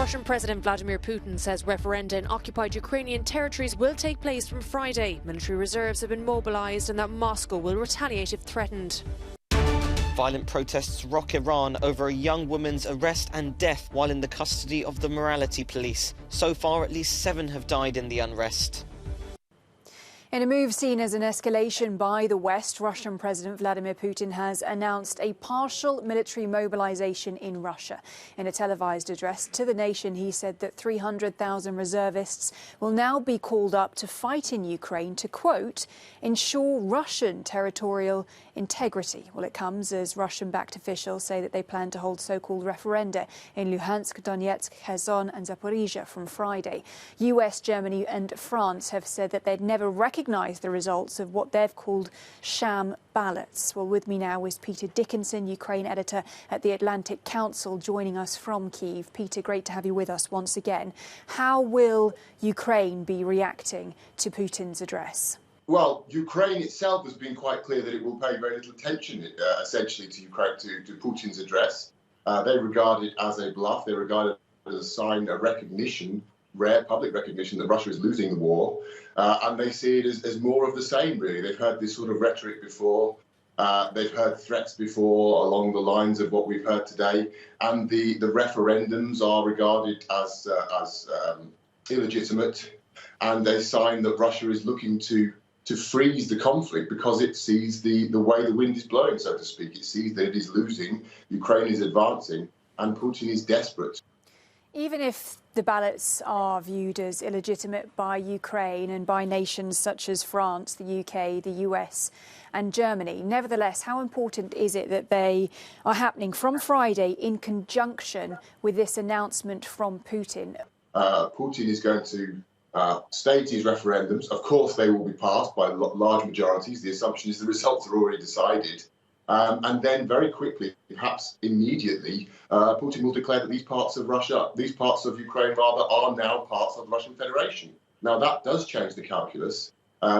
Russian President Vladimir Putin says referenda in occupied Ukrainian territories will take place from Friday. Military reserves have been mobilised and that Moscow will retaliate if threatened. Violent protests rock Iran over a young woman's arrest and death while in the custody of the morality police. So far, at least 7 have died in the unrest. In a move seen as an escalation by the West, Russian President Vladimir Putin has announced a partial military mobilization in Russia. In a televised address to the nation, he said that 300,000 reservists will now be called up to fight in Ukraine to, quote, ensure Russian territorial integrity. Well, it comes as Russian-backed officials say that they plan to hold so-called referenda in Luhansk, Donetsk, Kherson and Zaporizhia from Friday. US, Germany and France have said that they'd never recognise the results of what they've called sham ballots. Well, with me now is Peter Dickinson, Ukraine editor at the Atlantic Council, joining us from Kyiv. Peter, great to have you with us once again. How will Ukraine be reacting to Putin's address? Well, Ukraine itself has been quite clear that it will pay very little attention, essentially, to Putin's address. They regard it as a bluff. They regard it as a sign of recognition, rare public recognition, that Russia is losing the war. And they see it as more of the same, really. They've heard this sort of rhetoric before. They've heard threats before along the lines of what we've heard today. And the referendums are regarded as illegitimate and a sign that Russia is looking to freeze the conflict because it sees the way the wind is blowing, so to speak. It sees that it is losing, Ukraine is advancing, and Putin is desperate. Even if the ballots are viewed as illegitimate by Ukraine and by nations such as France, the UK, the US and Germany, nevertheless, how important is it that they are happening from Friday in conjunction with this announcement from Putin? Putin is going to stage these referendums. Of course, they will be passed by large majorities. The assumption is the results are already decided. And then very quickly, perhaps immediately, Putin will declare that these parts of Ukraine rather, are now parts of the Russian Federation. Now, that does change the calculus,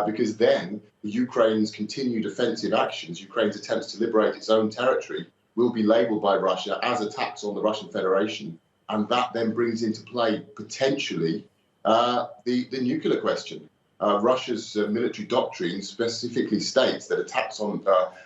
because then Ukraine's continued offensive actions, Ukraine's attempts to liberate its own territory, will be labelled by Russia as attacks on the Russian Federation. And that then brings into play, potentially, the nuclear question. Russia's military doctrine specifically states that attacks on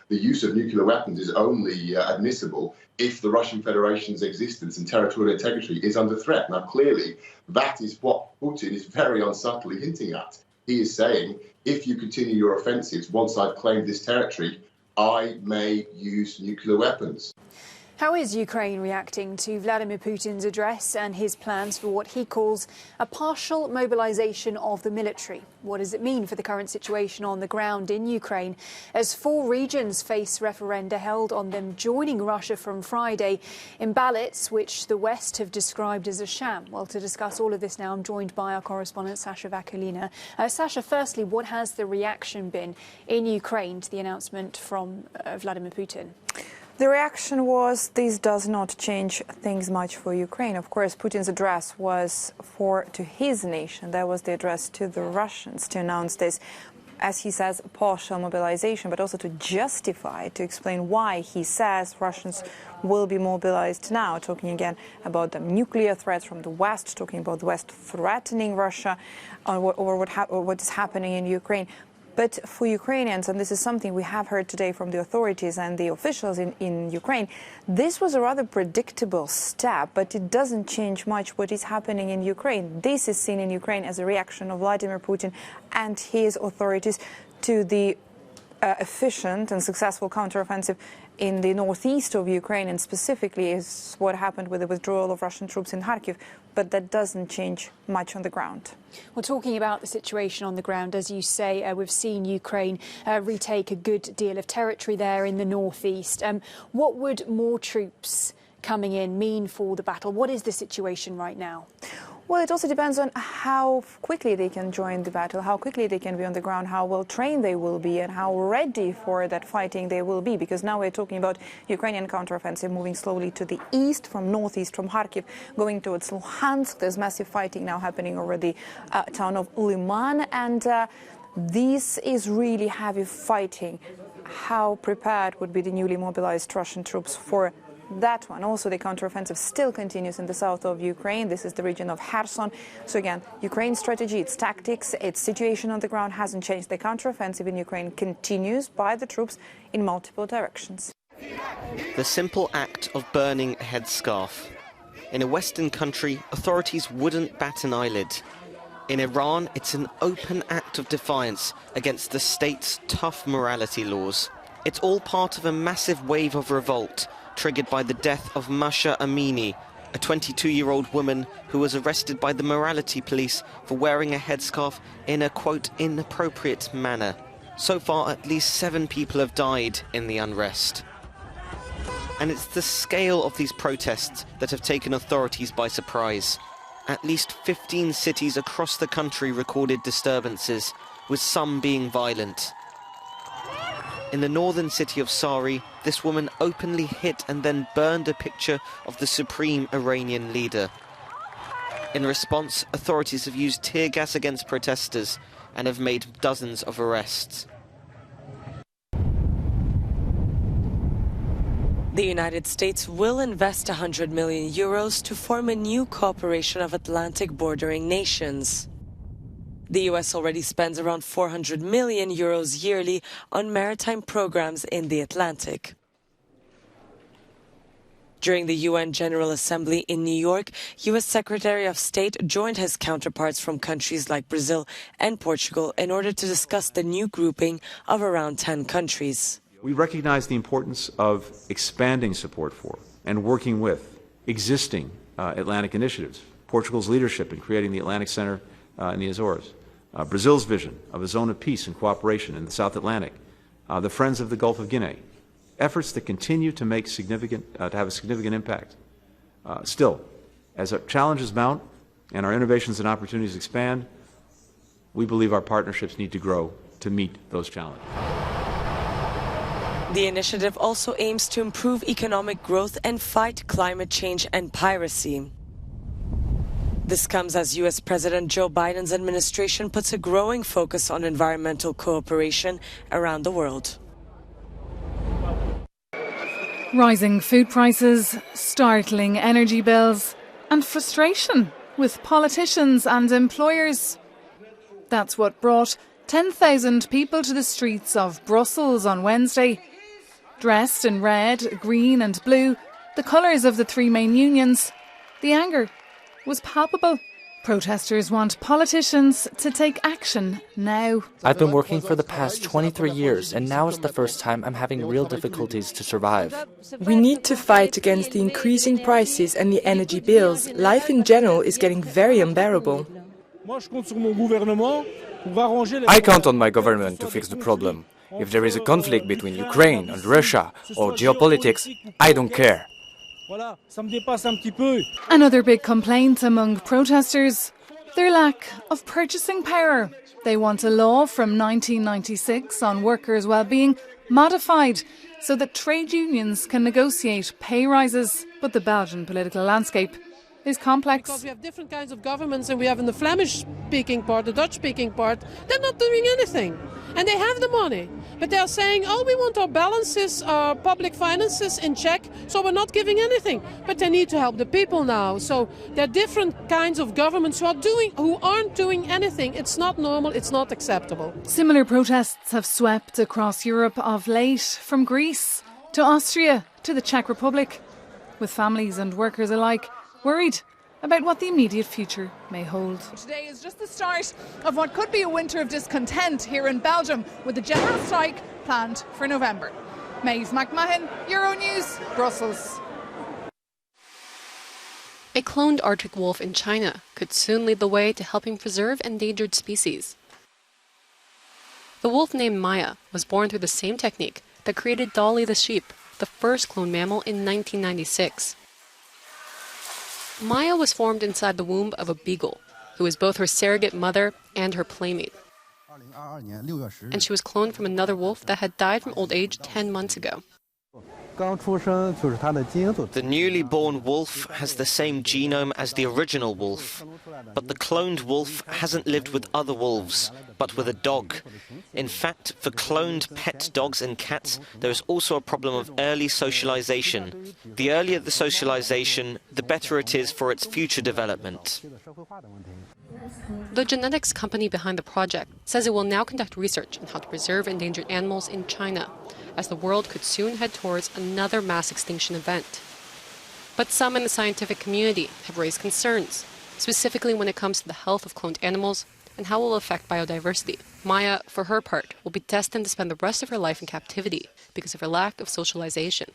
the use of nuclear weapons is only admissible if the Russian Federation's existence and territorial integrity is under threat. Now, clearly, that is what Putin is very unsubtly hinting at. He is saying, if you continue your offensives, once I've claimed this territory, I may use nuclear weapons. How is Ukraine reacting to Vladimir Putin's address and his plans for what he calls a partial mobilization of the military? What does it mean for the current situation on the ground in Ukraine as 4 regions face referenda held on them joining Russia from Friday in ballots which the West have described as a sham? Well, to discuss all of this now, I'm joined by our correspondent Sasha Vakulina. Sasha, firstly, what has the reaction been in Ukraine to the announcement from Vladimir Putin? The reaction was, this does not change things much for Ukraine. Of course, Putin's address was to his nation. That was the address to the Russians to announce this, as he says, partial mobilization, but also to justify, to explain why he says Russians will be mobilized now, talking again about the nuclear threats from the West, talking about the West threatening Russia or what is happening in Ukraine. But for Ukrainians, and this is something we have heard today from the authorities and the officials in Ukraine, this was a rather predictable step, but it doesn't change much what is happening in Ukraine. This is seen in Ukraine as a reaction of Vladimir Putin and his authorities to the efficient and successful counteroffensive in the northeast of Ukraine, and specifically is what happened with the withdrawal of Russian troops in Kharkiv. But that doesn't change much on the ground. Well, talking about the situation on the ground, as you say, we've seen Ukraine retake a good deal of territory there in the northeast. What would more troops coming in mean for the battle? What is the situation right now? Well, it also depends on how quickly they can join the battle, how quickly they can be on the ground, how well trained they will be, and how ready for that fighting they will be. Because now we're talking about Ukrainian counteroffensive moving slowly to the east, from northeast, from Kharkiv, going towards Luhansk. There's massive fighting now happening over the town of Liman, and this is really heavy fighting. How prepared would be the newly mobilized Russian troops for that one. Also, the counteroffensive still continues in the south of Ukraine. This is the region of Kherson. So again, Ukraine's strategy, its tactics, its situation on the ground hasn't changed. The counteroffensive in Ukraine continues by the troops in multiple directions. The simple act of burning a headscarf. In a Western country, authorities wouldn't bat an eyelid. In Iran, it's an open act of defiance against the state's tough morality laws. It's all part of a massive wave of revolt triggered by the death of Masha Amini, a 22-year-old woman who was arrested by the morality police for wearing a headscarf in a, quote, inappropriate manner. So far, at least 7 people have died in the unrest. And it's the scale of these protests that have taken authorities by surprise. At least 15 cities across the country recorded disturbances, with some being violent. In the northern city of Sari, this woman openly hit and then burned a picture of the supreme Iranian leader. In response, authorities have used tear gas against protesters and have made dozens of arrests. The United States will invest €100 million to form a new cooperation of Atlantic bordering nations. The US already spends around €400 million yearly on maritime programs in the Atlantic. During the UN General Assembly in New York, US Secretary of State joined his counterparts from countries like Brazil and Portugal in order to discuss the new grouping of around 10 countries. We recognize the importance of expanding support for and working with existing Atlantic initiatives, Portugal's leadership in creating the Atlantic Center in the Azores, Brazil's vision of a zone of peace and cooperation in the South Atlantic, the Friends of the Gulf of Guinea, efforts that continue to make have a significant impact. Still, as our challenges mount and our innovations and opportunities expand, we believe our partnerships need to grow to meet those challenges. The initiative also aims to improve economic growth and fight climate change and piracy. This comes as U.S. President Joe Biden's administration puts a growing focus on environmental cooperation around the world. Rising food prices, startling energy bills, and frustration with politicians and employers. That's what brought 10,000 people to the streets of Brussels on Wednesday. Dressed in red, green and blue, the colours of the 3 main unions, the anger was palpable. Protesters want politicians to take action now. I've been working for the past 23 years and now is the first time I'm having real difficulties to survive. We need to fight against the increasing prices and the energy bills. Life in general is getting very unbearable. I count on my government to fix the problem. If there is a conflict between Ukraine and Russia or geopolitics, I don't care. Another big complaint among protesters, their lack of purchasing power. They want a law from 1996 on workers' well-being modified so that trade unions can negotiate pay rises. But the Belgian political landscape is complex. Because we have different kinds of governments, and we have in the Flemish-speaking part, the Dutch-speaking part, they're not doing anything. And they have the money. But they're saying, oh, we want our balances, our public finances in check, so we're not giving anything. But they need to help the people now. So there are different kinds of governments who aren't doing anything. It's not normal, it's not acceptable. Similar protests have swept across Europe of late, from Greece to Austria to the Czech Republic, with families and workers alike worried about what the immediate future may hold. Today is just the start of what could be a winter of discontent here in Belgium, with a general strike planned for November. Maeve McMahon, Euronews, Brussels. A cloned Arctic wolf in China could soon lead the way to helping preserve endangered species. The wolf named Maya was born through the same technique that created Dolly the sheep, the first cloned mammal in 1996. Maya was formed inside the womb of a beagle, who was both her surrogate mother and her playmate. And she was cloned from another wolf that had died from old age 10 months ago. The newly born wolf has the same genome as the original wolf, but the cloned wolf hasn't lived with other wolves. but with a dog. In fact, for cloned pet dogs and cats, there is also a problem of early socialization. The earlier the socialization, the better it is for its future development. The genetics company behind the project says it will now conduct research on how to preserve endangered animals in China, as the world could soon head towards another mass extinction event. But some in the scientific community have raised concerns, specifically when it comes to the health of cloned animals and how it will affect biodiversity. Maya, for her part, will be destined to spend the rest of her life in captivity because of her lack of socialization.